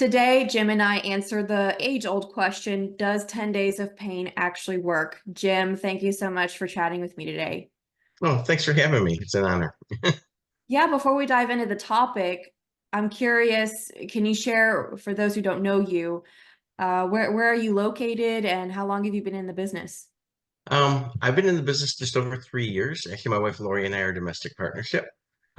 Today, Jim and I answer the age-old question, does 10 days of pain actually work? Jim, thank you so much for chatting with me today. Oh, thanks for having me. It's an honor. Yeah, before we dive into the topic, I'm curious, can you share, for those who don't know you, where are you located and how long have you been in the business? I've been in the business just over 3 years. Actually, my wife Lori and I are a domestic partnership.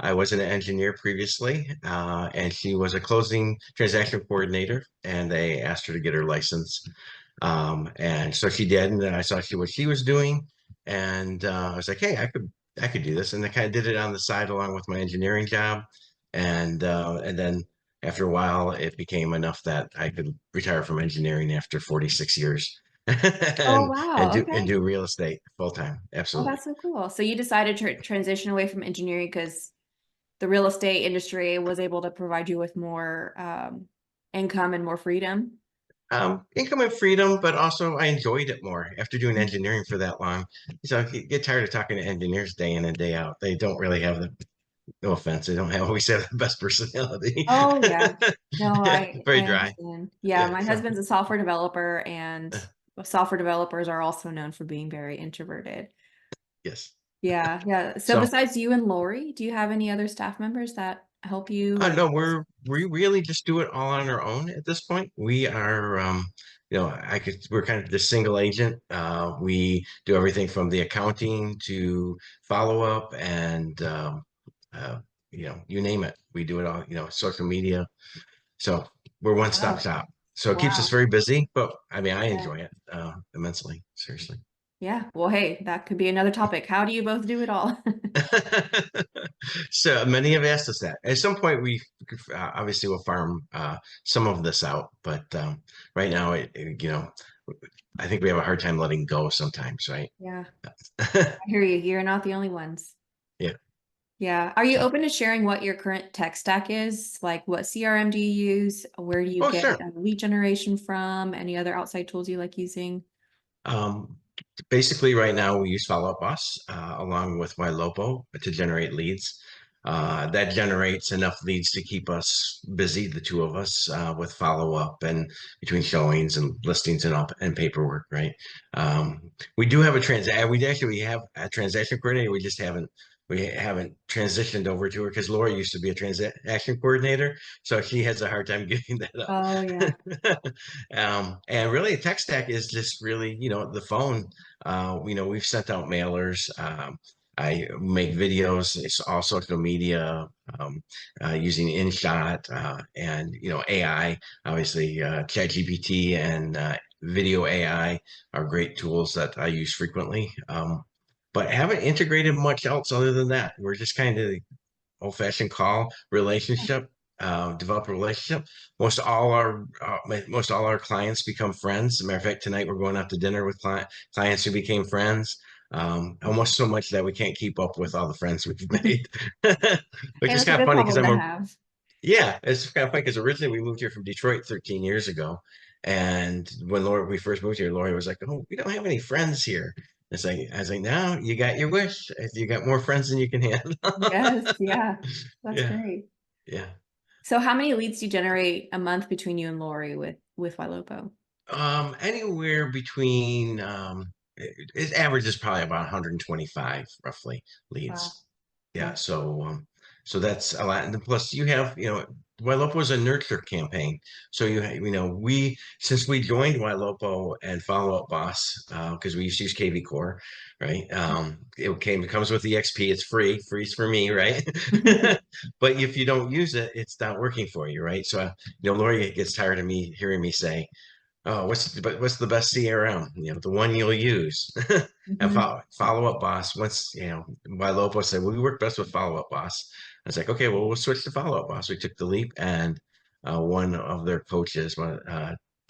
I was an engineer previously, and she was a closing transaction coordinator, and they asked her to get her license. And so she did, and then I saw what she was doing, and I was like, hey, I could do this, and I kind of did it on the side along with my engineering job, and then after a while, it became enough that I could retire from engineering after 46 years. Oh, and wow. do Okay. real estate full time. Oh, Absolutely. that's so cool. So you decided to transition away from engineering because the real estate industry was able to provide you with more income and more freedom. Income and freedom, but also I enjoyed it more after doing engineering for that long. So I get tired of talking to engineers day in and day out. They don't really have no offense, they don't have always have the best personality. Oh yeah. No, Yeah, very I dry. understand. Yeah, Yeah. my So husband's a software developer and software developers are also known for being very introverted. yes. Yeah, yeah. So So besides you and Lori, do you have any other staff members that help you or no, we really just do it all on our own at this point. We are we're kind of the single agent. We do everything from the accounting to follow up and uh, you name it. We do it all, social media. So we're one stop Wow. shop. So it keeps us Wow. very busy, but I mean, I Yeah. enjoy it immensely, seriously. Yeah. Well, hey, that could be another topic. How do you both do it all? So many have asked us that. At some point, we obviously will farm some of this out, but right now, I think we have a hard time letting go sometimes, right? Yeah, I hear you. You're not the only ones. Yeah. Yeah. Are you So, open to sharing what your current tech stack is? Like what CRM do you use? Where do you oh, get sure. lead generation from? Any other outside tools you like using? Um, Basically, right now we use Follow Up Boss along with my Lopo to generate leads. That generates enough leads to keep us busy, the two of us, with follow up and between showings and listings and up and paperwork. Right. We do have a we have a transaction coordinator. We haven't transitioned over to her because Laura used to be a transaction coordinator, so she has a hard time giving that up. Oh yeah. And really, a tech stack is just really, the phone. We've sent out mailers. I make videos, it's all social media, using InShot and AI. Obviously, ChatGPT and video AI are great tools that I use frequently. But haven't integrated much else other than that. We're just kind of old-fashioned call relationship, develop a relationship. Most all our clients become friends. As a matter of fact, tonight we're going out to dinner with clients who became friends. Almost so much that we can't keep up with all the friends we've made, which Hey, is that's a kind of good funny because problem to have. yeah, it's kind of funny because originally we moved here from Detroit 13 years ago. And when we first moved here, Lori was like, "Oh, we don't have any friends here." It's like, I was like, "No, you got your wish. You got more friends than you can handle." Yes, yeah. That's Yeah, great. yeah. So how many leads do you generate a month between you and Lori with Ylopo? Anywhere between it averages probably about 125 roughly Wow. leads. Yeah, Yeah. so that's a lot. And then plus you have, Wailopo was a nurture campaign. So we since we joined Wailopo and Follow Up Boss, because we used to use KV Core, right? It comes with the XP, it's free's for me, right? But if you don't use it, it's not working for you, right? So Lori gets tired of me hearing me say, oh, what's the best CRM? The one you'll use. And Mhm. follow up boss. Once my Lopo said, well, we work best with follow up boss. I was like, okay, well, we'll switch to follow up boss. We took the leap, and one of their coaches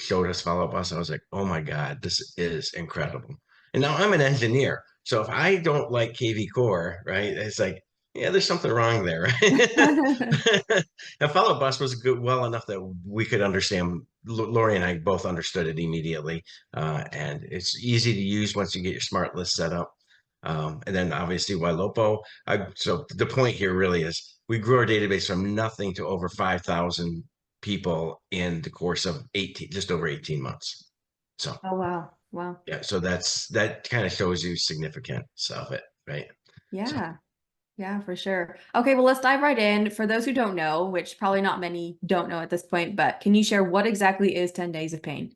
showed us follow up boss. I was like, oh my god, this is incredible. And now I'm an engineer, so if I don't like KV Core, right, it's like, yeah, there's something wrong there, right? And follow bus was good, well enough that we could understand. Lori and I both understood it immediately, and it's easy to use once you get your smart list set up. And then obviously Ylopo. So the point here really is we grew our database from nothing to over 5,000 people in the course of 18, just over 18 months. So Oh, wow. Wow. yeah, so that kind of shows you significance of it, right? So Yeah. Yeah, for sure. Okay, well, let's dive right in. For those who don't know, which probably not many don't know at this point, but can you share what exactly is 10 days of pain?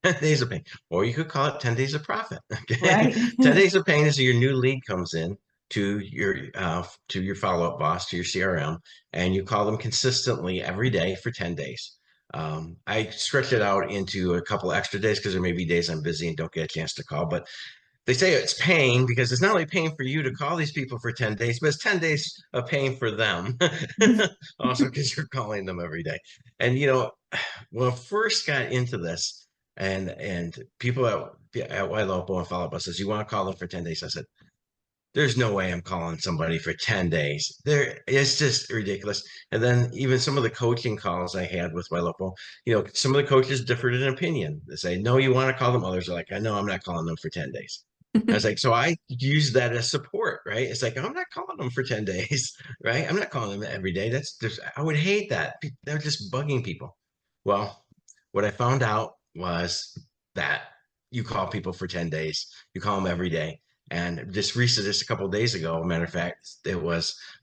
10 days of pain, or you could call it 10 days of profit. Okay. Right? 10 days of pain is your new lead comes in to your follow-up boss, to your CRM, and you call them consistently every day for 10 days. I stretch it out into a couple extra days because there may be days I'm busy and don't get a chance to call, but they say it's pain because it's not only pain for you to call these people for 10 days, but it's 10 days of pain for them. Also, because you're calling them every day. And when I first got into this, and people at White Lopo and follow up says, you want to call them for 10 days? I said, there's no way I'm calling somebody for 10 days. It's just ridiculous. And then even some of the coaching calls I had with my local, some of the coaches differed in opinion. They say, no, you want to call them. Others are like, I know I'm not calling them for 10 days. I was like, so I use that as support, right? It's like, I'm not calling them for 10 days, right? I'm not calling them every day. I would hate that. They're just bugging people. Well, what I found out was that you call people for 10 days, you call them every day. And just a couple of days ago, matter of fact,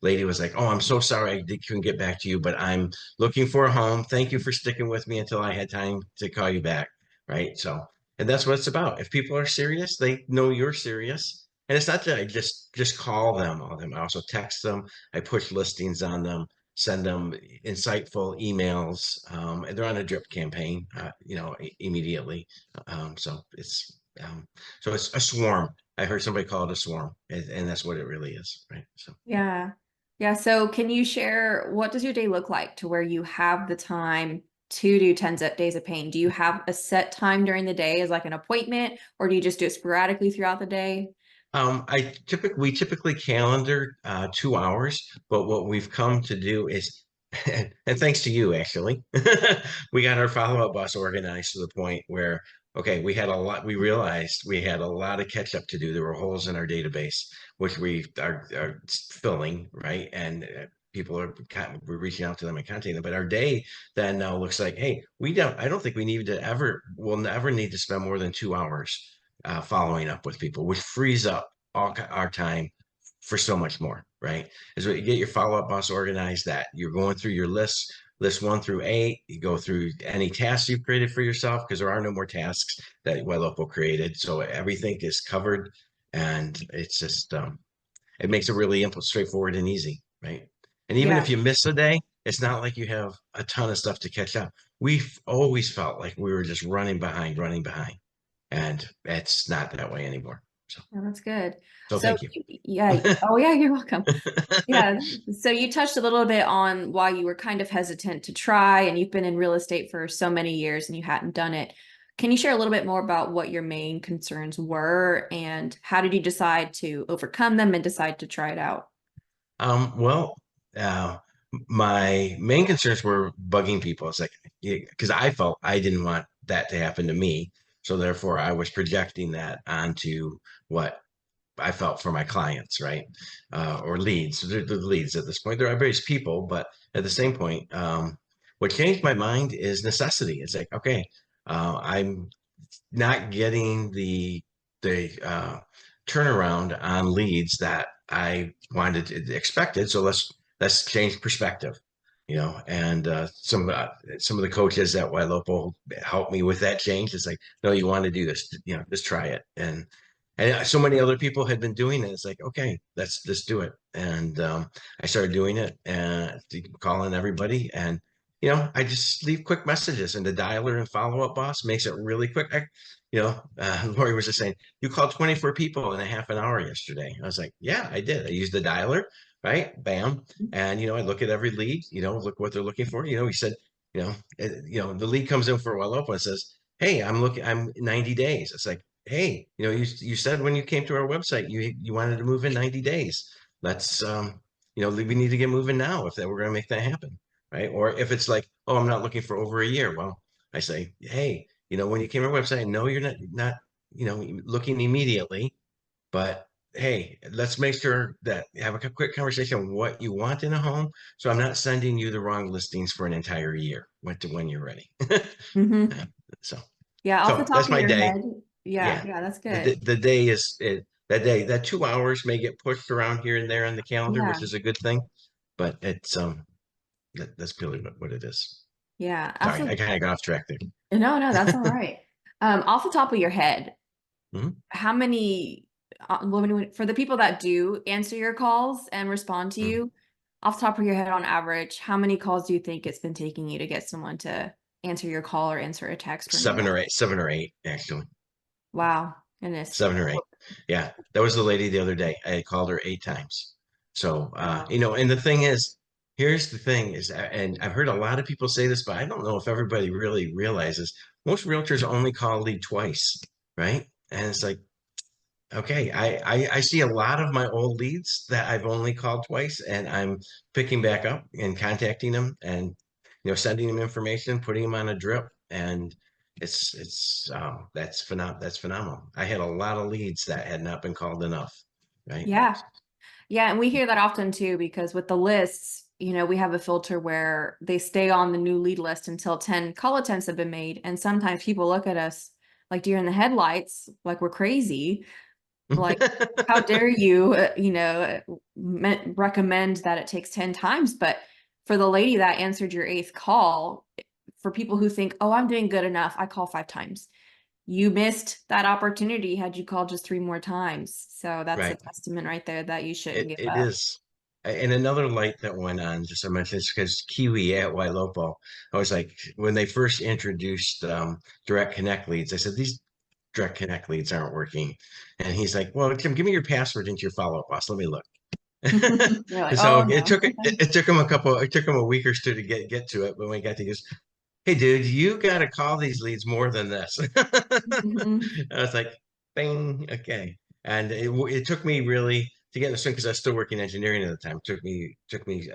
lady was like, "Oh, I'm so sorry I couldn't get back to you, but I'm looking for a home. Thank you for sticking with me until I had time to call you back." Right. So, and that's what it's about. If people are serious, they know you're serious. And it's not that I just call them all them. I also text them. I push listings on them, send them insightful emails. And they're on a drip campaign, immediately. So it's a swarm. I heard somebody call it a swarm, and that's what it really is, right? So, Yeah. Yeah. So can you share what does your day look like to where you have the time to do 10 days of pain? Do you have a set time during the day as like an appointment, or do you just do it sporadically throughout the day? we typically calendar 2 hours, but what we've come to do is, and thanks to you, actually, we got our follow-up bus organized to the point where, okay, we realized we had a lot of catch up to do. There were holes in our database, which we are filling, right? And we're reaching out to them and contacting them. But our day then now looks like, hey, I don't think we'll never need to spend more than 2 hours following up with people, which frees up all our time for so much more, right? Is what you get your follow-up boss organized, that you're going through your list 1 through 8. You go through any tasks you've created for yourself because there are no more tasks that Welopo created. So everything is covered, and it's just it makes it really straightforward and easy, right? And even if Yeah. you miss a day, it's not like you have a ton of stuff to catch up. We've always felt like we were just running behind, and it's not that way anymore. So, Yeah, that's good. so So thank you. yeah. Oh yeah, you're welcome. Yeah. So you touched a little bit on why you were kind of hesitant to try, and you've been in real estate for so many years and you hadn't done it. Can you share a little bit more about what your main concerns were and how did you decide to overcome them and decide to try it out? Well, uh, my main concerns were bugging people. It's like, because I felt I didn't want that to happen to me. So therefore, I was projecting that onto what I felt for my clients, right? Or leads. The leads at this point. They're various people, but at the same point, what changed my mind is necessity. It's like, okay, I'm not getting the turnaround on leads that I expected. So let's change perspective, And some of the coaches at Wailopo helped me with that change. It's like, no, you want to do this, just try it. And so many other people had been doing it. It's like, okay, let's do it. And I started doing it and calling everybody, and I just leave quick messages, and the dialer and follow up boss makes it really quick. Lori was just saying, you called 24 people in a half an hour yesterday. I was like, yeah, I did. I used the dialer, right? Bam. And, I look at every lead, look what they're looking for. He said, the lead comes in for a while open and says, hey, I'm 90 days. It's like, hey, you said when you came to our website, you wanted to move in 90 days. Let's, we need to get moving now if we're going to make that happen. Right. Or if it's like, oh, I'm not looking for over a year. Well, I say, hey, when you came to our website, no, you're not looking immediately, but hey, let's make sure that have a quick conversation on what you want in a home. So I'm not sending you the wrong listings for an entire year when you're ready. Hmm. Yeah, so Yeah, off the so top that's of my your day. head. Yeah, Yeah. yeah, that's The, good. the day is that day, that 2 hours may get pushed around here and there on the calendar, which Yeah, is a good thing, but it's that's really what it is. yeah. Sorry, Also, I kind of got off track no, no, that's all there. right. Off the top of your head, Mhm, how many, for the people that do answer your calls and respond to mhm. you, off the top of your head, on average, how many calls do you think it's been taking you to get someone to answer your call or answer a text when you Seven want? or eight, 7 or 8, actually. Wow, goodness. 7 or 8. Yeah, that was the lady the other day. I had called her 8 times. So, Wow. and the thing is, here's the thing is, and I've heard a lot of people say this, but I don't know if everybody really realizes most realtors only call lead twice, right? And it's like, okay, I see a lot of my old leads that I've only called twice, and I'm picking back up and contacting them, and sending them information, putting them on a drip, and that's phenomenal. I had a lot of leads that had not been called enough, right? Yeah. Yeah, and we hear that often too, because with the lists, we have a filter where they stay on the new lead list until 10 call attempts have been made. And sometimes people look at us like deer in the headlights, like we're crazy. Like, how dare you, recommend that it takes 10 times? But for the lady that answered your eighth call, for people who think, oh, I'm doing good enough, I call 5 times. You missed that opportunity had you called just 3 more times. So that's a Right. testament right there that you shouldn't It give it up. is. And another light that went on, just I mentioned this because Kiwi at Wailopo, I was like, when they first introduced direct connect leads, I said, these direct connect leads aren't working. And he's like, well, Tim, give me your password into your follow-up boss. Let me look. You're like, So oh no. it took him it took him a week or two to get to it. But when we got to this, hey, dude, you got to call these leads more than this. Mhm. I was like, bing, okay. And it took me really to get in the swing because I was still working engineering at the time. It took me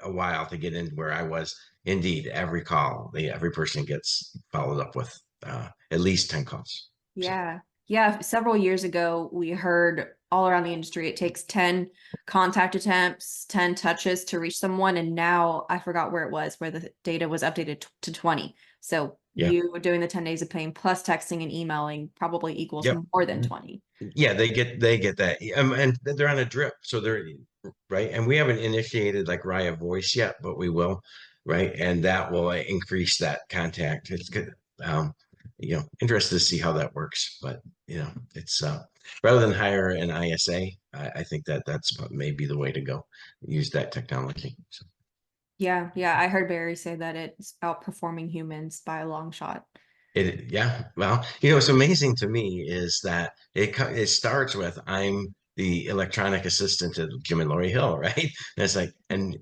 a while to get in where I was. Indeed, every person gets followed up with at least 10 calls. So Yeah. Yeah. Several years ago, we heard all around the industry it takes 10 contact attempts, 10 touches to reach someone. And now I forgot where it was, where the data was updated to 20. So yeah, you doing the 10 days of pain plus texting and emailing probably equals yep. more than 20. Yeah, they get that, and they're on a drip, so they're right. And we haven't initiated like Raya Voice yet, but we will, right? And that will increase that contact. It's good. Interested to see how that works, but it's rather than hire an ISA, I think that's maybe the way to go. Use that technology. So. Yeah. Yeah. I heard Barry say that it's outperforming humans by a long shot. Yeah. Well, what's amazing to me is that it starts with I'm the electronic assistant to Jim and Lori Hill, right? And it's like, and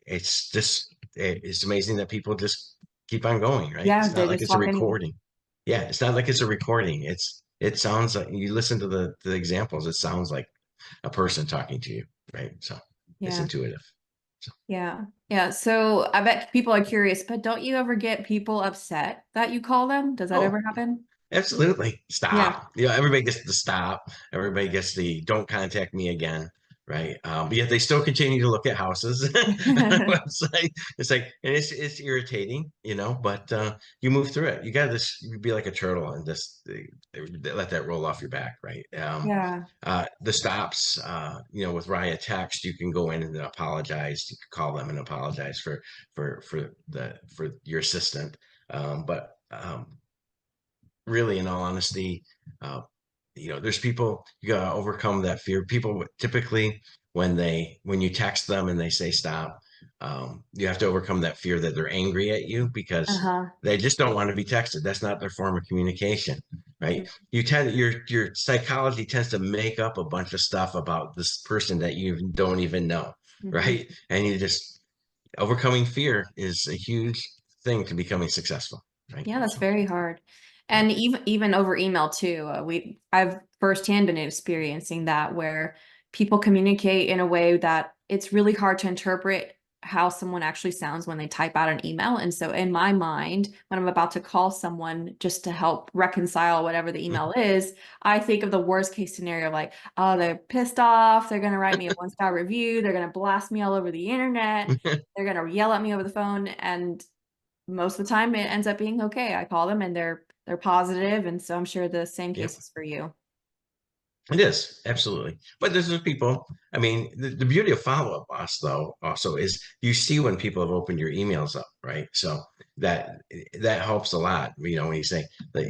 it's just it's amazing that people just keep on going, right? Yeah. It's They not like just it's a talk anyway. recording. Yeah, it's not like it's a recording. It sounds like you listen to the examples. It sounds like a person talking to you, right? So it's Yeah. intuitive. So. Yeah. Yeah. So I bet people are curious, but don't you ever get people upset that you call them? Does that Oh, ever happen? absolutely. Yeah. Stop. Everybody gets the stop. Everybody gets the don't contact me again. Right. But yet they still continue to look at houses on the website. It's like, and it's irritating, but you move through it. You got to just be like a turtle and just let that roll off your back. Right. Yeah. The stops, with Raya text, you can go in and apologize. You can call them and apologize for your assistant. But really, in all honesty, uh, there's people you gotta overcome that fear. People typically when you text them and they say stop, you have to overcome that fear that they're angry at you because Uh-huh. they just don't want to be texted. That's not their form of communication, right? Your psychology tends to make up a bunch of stuff about this person that you don't even know, Hmm. right? And you just overcoming fear is a huge thing to becoming successful, right? Yeah, that's So. very hard. Yeah. And even over email too. I've firsthand been experiencing that where people communicate in a way that it's really hard to interpret how someone actually sounds when they type out an email. And so in my mind, when I'm about to call someone just to help reconcile whatever the email is, I think of the worst case scenario, like, oh, they're pissed off. They're going to write me a 1-star review. They're going to blast me all over the internet. They're going to yell at me over the phone. And most of the time it ends up being okay. I call them and they're positive. And so I'm sure the same Yep. case is for you. It is absolutely, but there's people. I mean, the beauty of follow-up, boss, though, also is you see when people have opened your emails up, right? So that that helps a lot. When you say that,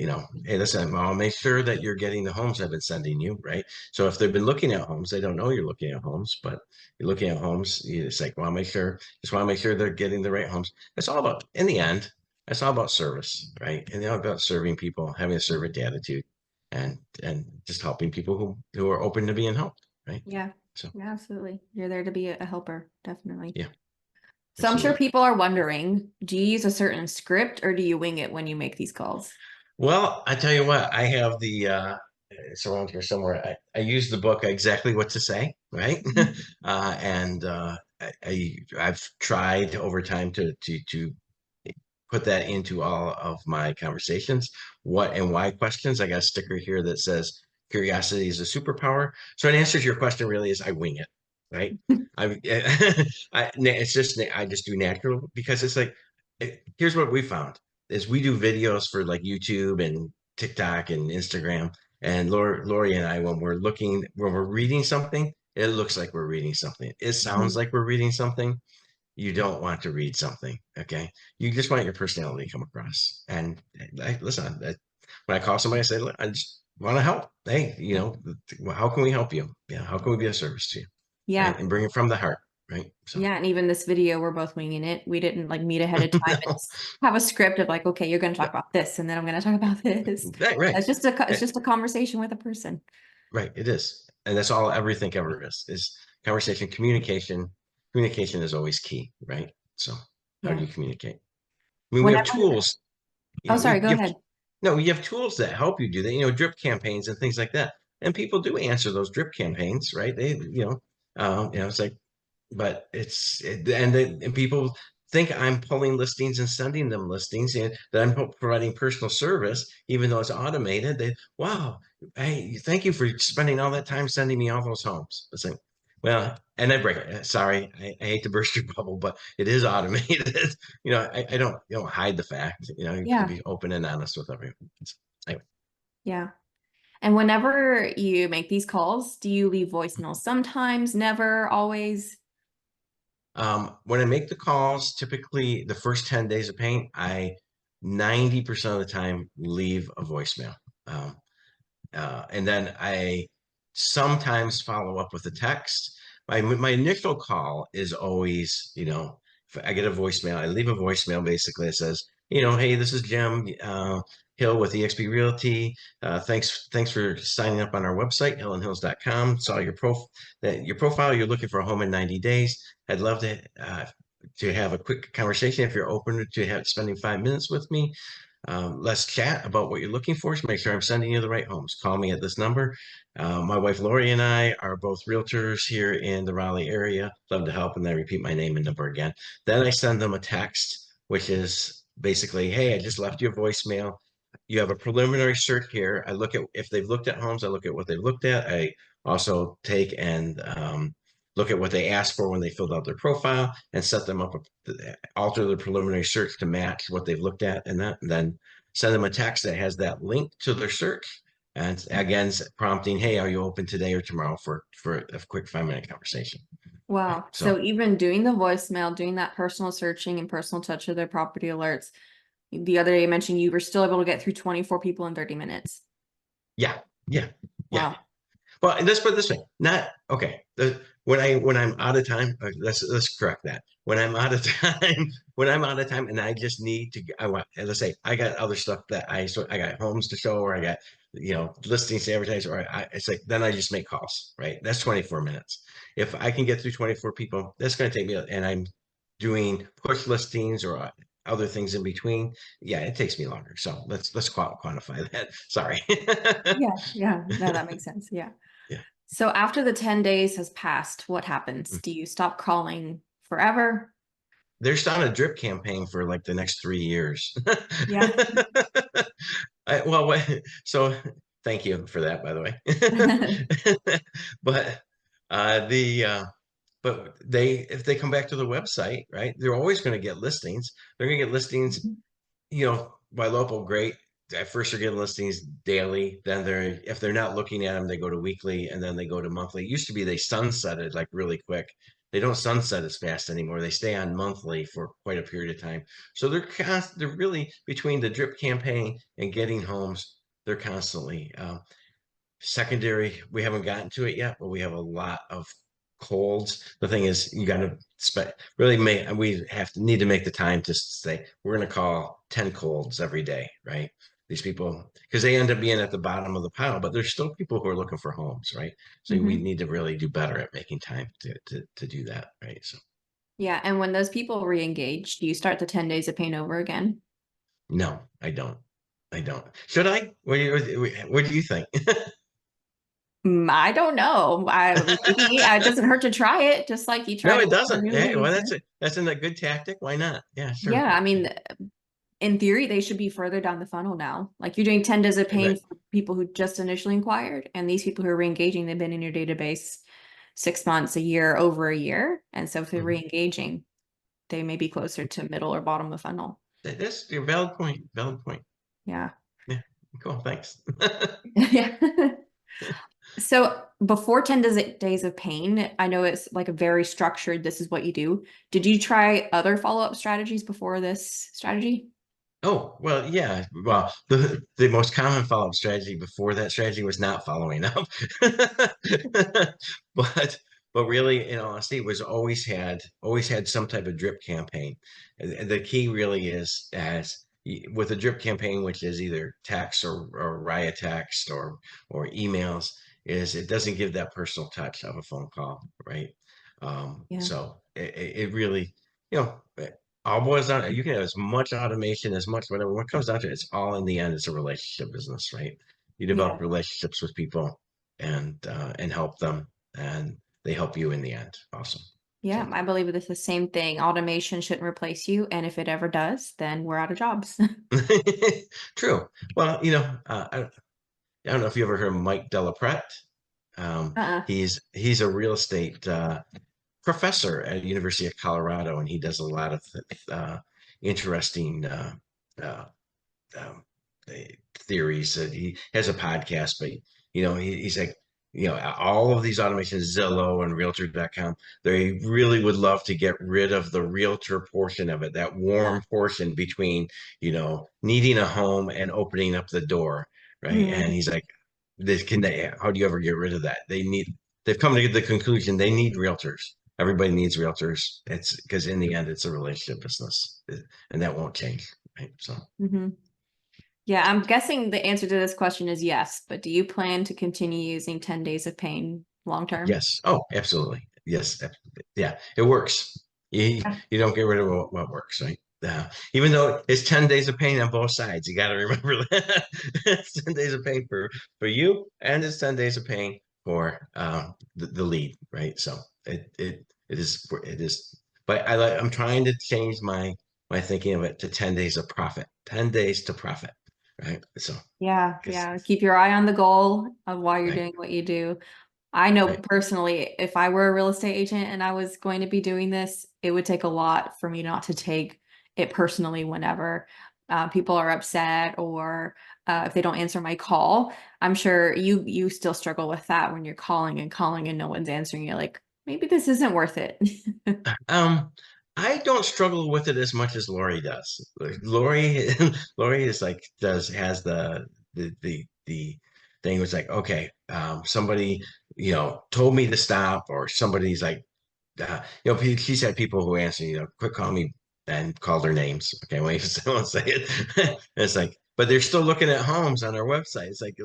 hey, listen, I'll make sure that you're getting the homes I've been sending you, right? So if they've been looking at homes, they don't know you're looking at homes, but you're looking at homes. It's like, well, just want to make sure they're getting the right homes. It's all about, in the end, it's all about service, right? And all about serving people, having a servant attitude and just helping people who are open to being helped, right? Yeah. So Yeah, absolutely. You're there to be a helper, definitely. yeah, So I'm sure absolutely. people are wondering, do you use a certain script or do you wing it when you make these calls? Well, I tell you what, I have it's around here somewhere. I use the book Exactly What to Say, right? And I've tried over time to put that into all of my conversations. What and why questions. I got a sticker here that says curiosity is a superpower. So an answer to your question really is I wing it, right? I, I just do natural because it's like, here's what we found is we do videos for like YouTube and TikTok and Instagram. And Lori and I, when we're reading something, it looks like we're reading something. It sounds Mhm. like we're reading something. You don't want to read something, okay? You just want your personality to come across. And listen, when I call somebody, I say, look, I just want to help. Hey, how can we help you? Yeah, how can we be of service to you? Right, Yeah. and bring it from the heart, right? So, Yeah. And even this video, we're both winging it. We didn't like meet ahead of time and no, have a script of like, okay, you're going to talk no, about this and then I'm going to talk about this. right, right, It's eh, just a conversation with a person. right. It is, and that's all everything ever is conversation, communication. Communication is always key, right? So, how do Yeah. you communicate? I mean, we have Whenever, tools. oh, sorry, go You have ahead. no, you have tools that help you do that. Drip campaigns and things like that. And people do answer those drip campaigns, right? It's like, but and people think I'm pulling listings and sending them listings, and that I'm providing personal service, even though it's automated. Wow, hey, thank you for spending all that time sending me all those homes. It's like, well, and I break it. Sorry, I hate to burst your bubble, but it is automated. I don't hide the fact. You can Yeah. be open and honest with everyone. Anyway. Yeah. And whenever you make these calls, do you leave voicemails sometimes, never, always? When I make the calls, typically the first 10 days of paint, I 90% of the time leave a voicemail. Um, and then I sometimes follow up with a text. My initial call is always, if I get a voicemail, I leave a voicemail basically. It says, hey, this is Jim Hill with eXp Realty. Thanks for signing up on our website, hillandhills.com. Saw your profile. You're looking for a home in 90 days. I'd love to have a quick conversation if you're open to spending 5 minutes with me. Let's chat about what you're looking for to make sure I'm sending you the right homes. Call me at this number. My wife Lori and I are both realtors here in the Raleigh area. Love to help. And then repeat my name and number again. Then I send them a text, which is basically, hey, I just left you a voicemail. You have a preliminary search here. I look at if they've looked at homes, I look at what they've looked at. I also take and look at what they asked for when they filled out their profile and set them up, alter the preliminary search to match what they've looked at and then send them a text that has that link to their search. And again, prompting, hey, are you open today or tomorrow for a quick 5-minute conversation? Right. Wow. So So even doing the voicemail, doing that personal searching and personal touch of their property alerts, the other day you mentioned you were still able to get through 24 people in 30 minutes. yeah, yeah, yeah. Wow. Well, let's put it this way. Not okay. When I'm out of time, let's correct that. When I'm out of time, when I'm out of time, and I just need to, I want. Let's say I got other stuff that I got homes to show, or I got listings to advertise, or it's like then I just make calls. Right. That's 24 minutes. If I can get through 24 people, that's going to take me. And I'm doing push listings or other things in between. Yeah, it takes me longer. So let's quantify that. Sorry. Yeah. Yeah. No, that makes sense. Yeah. Yeah. So after the 10 days has passed, what happens? Do you stop calling forever? they're starting a drip campaign for like the next 3 years. Yeah. Well, so thank you for that, by the way. But the but if they come back to the website, right, they're always going to get listings. They're going to get listings, by local, great. At first, they're getting listings daily. Then if they're not looking at them, they go to weekly, and then they go to monthly. It used to be they sunsetted like really quick. They don't sunset as fast anymore. They stay on monthly for quite a period of time. So they're really between the drip campaign and getting homes. They're constantly secondary. We haven't gotten to it yet, but we have a lot of colds. The thing is, you got to really make. We need to make the time to say we're going to call 10 colds every day, right? These people, because they end up being at the bottom of the pile, but there's still people who are looking for homes, right? So we Hmm. need to really do better at making time to do that, right? So Yeah. And when those people re-engage, do you start the 10 days of pain over again? no, I don't. I don't. Should I? What do you think? I don't know. Maybe it doesn't hurt to try it, just like you No, try to it look for doesn't. new Hey, well, leads. that's a good tactic. Why not? Yeah, sure. Yeah, I mean, in theory, they should be further down the funnel now. Like you're doing 10 days of pain Right. for people who just initially inquired, and these people who are re-engaging, they've been in your database 6 months, a year, over a year. And so if they're Mhm. re-engaging, they may be closer to middle or bottom of the funnel. That's a valid point. Valid point. Yeah. Yeah. Cool. Thanks. Yeah. So before 10 days of pain, I know it's like a very structured, this is what you do. Did you try other follow-up strategies before this strategy? Oh, well, yeah. Well, the most common follow-up strategy before that strategy was not following up. But really, in honesty, it was always had some type of drip campaign. The key really is as with a drip campaign, which is either text or riot text or emails, is it doesn't give that personal touch of a phone call, right? Yeah. So it really, you know, all boils down. You can have as much automation, as much whatever. What comes down to it, it's all in the end. It's a relationship business, right? You develop Yeah. relationships with people and help them, and they help you in the end. Awesome. Yeah, So I believe it's the same thing. Automation shouldn't replace you, and if it ever does, then we're out of jobs. true. Well, I don't know if you ever heard of Mike Delaprette. Uh-uh. He's a real estate professor at University of Colorado, and he does a lot of interesting uh, um, theories. That he has a podcast, but he's like, all of these automations, Zillow and Realtor.com, they really would love to get rid of the realtor portion of it, that warm portion between, needing a home and opening up the door, right? And Mhm. he's like, how do you ever get rid of that? They've come to the conclusion they need realtors. Everybody needs realtors. It's because in the end, it's a relationship business, and that won't change, right? So. Mhm. Yeah, I'm guessing the answer to this question is yes, but do you plan to continue using 10 days of pain long term? Yes. Oh, absolutely. Yes. Yeah, it works. You don't get rid of what works, right? Even though it's 10 days of pain on both sides, you got to remember that it's 10 days of pain for you, and it's 10 days of pain for the lead, right? So it is. But I'm trying to change my thinking of it to 10 days of profit, 10 days to profit, right? So Yeah, because yeah. Keep your eye on the goal of why you're right, doing what you do. I know right. personally, if I were a real estate agent and I was going to be doing this, it would take a lot for me not to take it personally whenever people are upset or if they don't answer my call. I'm sure you still struggle with that when you're calling and no one's answering you. Like, maybe this isn't worth it. Um, I don't struggle with it as much as Lori does. Like, Lori, Lori is like has the thing was like, okay, somebody told me to stop, or somebody's like, she's had people who answer, quick call me, and call their names. Okay, when you won't say it, it's like, but they're still looking at homes on our website. It's like,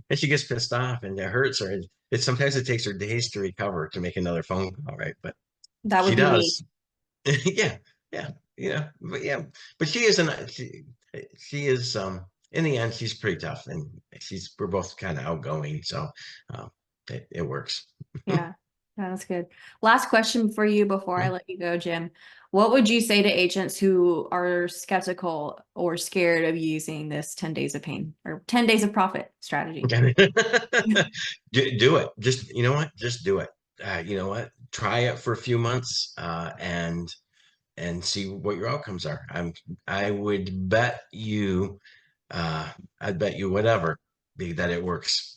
and she gets pissed off, and it hurts her. It sometimes it takes her days to recover to make another phone call, right? But That she would be me. does. Yeah, yeah, but she isn't. She is. In the end, she's pretty tough, and we're both kind of outgoing, so um, it works. Yeah. That's good. Last question for you before I Hmm? let you go, Jim. What would you say to agents who are skeptical or scared of using this 10 days of pain or 10 days of profit strategy? Do it. Just, you know what? Just do it. You know what? Try it for a few months, and see what your outcomes are. I would bet you, I'd bet you whatever that it works.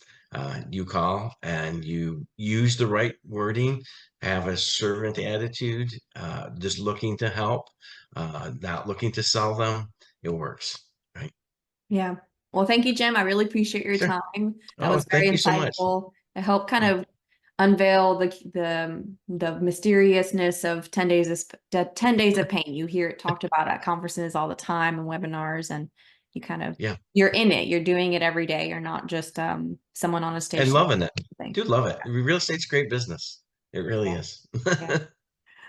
You call and you use the right wording, have a servant attitude, just looking to help, not looking to sell them. It works, right? Yeah. Well, thank you, Jim. I really appreciate your Sure. time. That Oh, was very thank you so much. insightful. It helped kind Yeah. of unveil the mysteriousness of 10 days of 10 days of pain. You hear it talked about at conferences all the time and webinars, and you kind of Yeah. you're in it. You're doing it every day. You're not just someone on a And station loving it. thing. Dude, love it. Real estate's great business. It really Yeah. is. Yeah.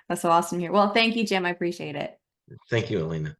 That's so awesome here. Well, thank you, Jim. I appreciate it. Thank you, Alina.